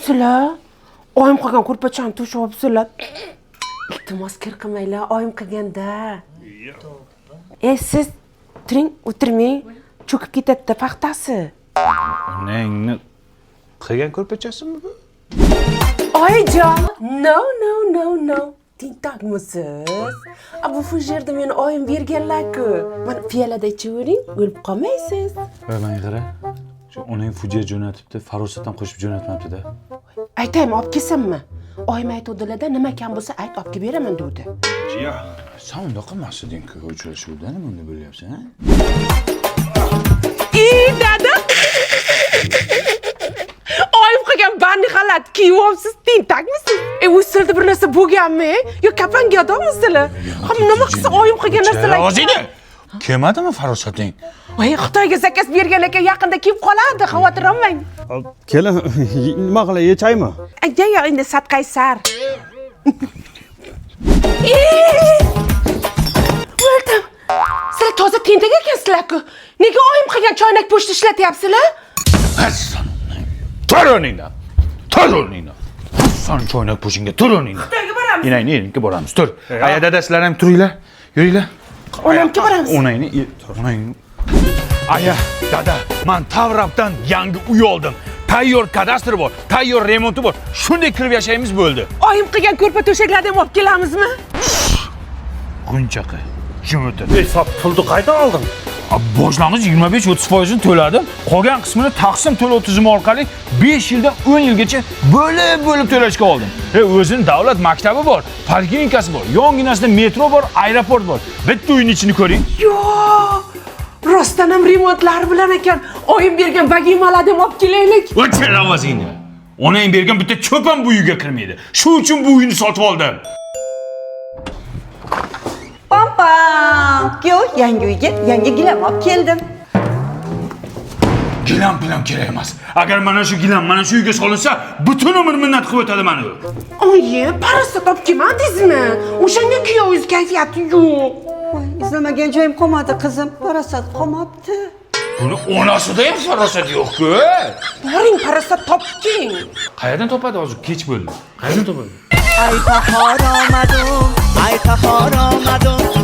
qilyapsizlar? Oyim qilgan ko'rpachani to'shyapsizlar. Iltimos kir qilmanglar, oyim qilganda. Siz turing, o'tirmang. Cho'kib ketadi paxtasi. Onangni qilgan ko'rpachasimi bu? Oyijon, no. Tintakmisiz? Bu fujerda meni oyim berganlar-ku. Mana piyolada ichivering, o'lib qolmaysiz. Mana qara. Shu onang fujia jo'natibdi, farosatdan qo'shib jo'natmabdi-da. Aytaymi, olib kelsammi? Oyim aytuvdilar-da, nima kam bo'lsa ayt, olib kelib beraman dedi. Jiya, sen unda qilmasding-ku, uchrashuvda nima uni bo'lyapsan, ha? Dada. Oyim qilgan bandi xalat kiyyapsiz, tentakmisiz? Usilda bir narsa bo'lganmi? Yo kapanga odammisizlar? Nima qilsa oyim qilgan narsalar. O'zingni. Kelmadimi farosating? Voy, Xitoyga zakaz bergan ekan, yaqinda kelib qoladi, xavotir olmang. Kelin, nima qilay, yechaymi? Yo, endi satqaysar. O'ldim. Sizlar toza tentak ekansizlar-ku. Nega oyim qilgan choynak pochta ishlatyapsizlar? Tur o'rningdan. Sen choynak po'shinga tur o'rningdan. Xitoyga boramiz. Inangni boramiz. Tur. Aya dadasizlar ham turinglar. Yuringlar. Onamga boramiz. Onangni. Aya, dada, men Tavrabdan yangi uy oldim. Tayyor kadastr bor, tayyor remonti bor. Shunday kirib yashaymiz bo'ldi. Oyim qilgan ko'rpa to'shaklarni ham olib kelamizmi? Gunchaqi. Jim o'tir. Sop pulni qaydan olding? Boshlang'ich 25-30% to'ladim. Qolgan qismini taqsim to'lov tizimi orqali 5 yildan 10 yilgacha bo'lib to'lashga oldim. O'zining davlat maktabi bor, poliklinikasi bor, yonginasida metro bor, aeroport bor. Bitta uyning ichini ko'ring. Yo! Rostdan ham remontlar bilan ekan. Oyim bergan vagimalarni ham olib kelaylik. O'chir ovozingni. Onang bergan bitta cho'pan bu uyga kirmaydi. Shu uchun bu uyni sotib oldim. Pam, yangi uyga yangi gilam olib keldim. Gilam bilan kerak emas. Agar mana shu gilam mana shu uyga solinsa, butun umr minnat qilib o'tadi meni. Oyi, parasat olib kelmadingizmi? O'shanga kuyovingiz kayfiyati yo'q. Voy, izlamagan joyim qolmadi qizim. Parasat qolmabdi. Buni onasida ham farosat yo'q-ku. Boring, parasat topking. Qayerdan topadi hozir? Kech bo'ldi. Qayerdan topadi? Ay tahoramadum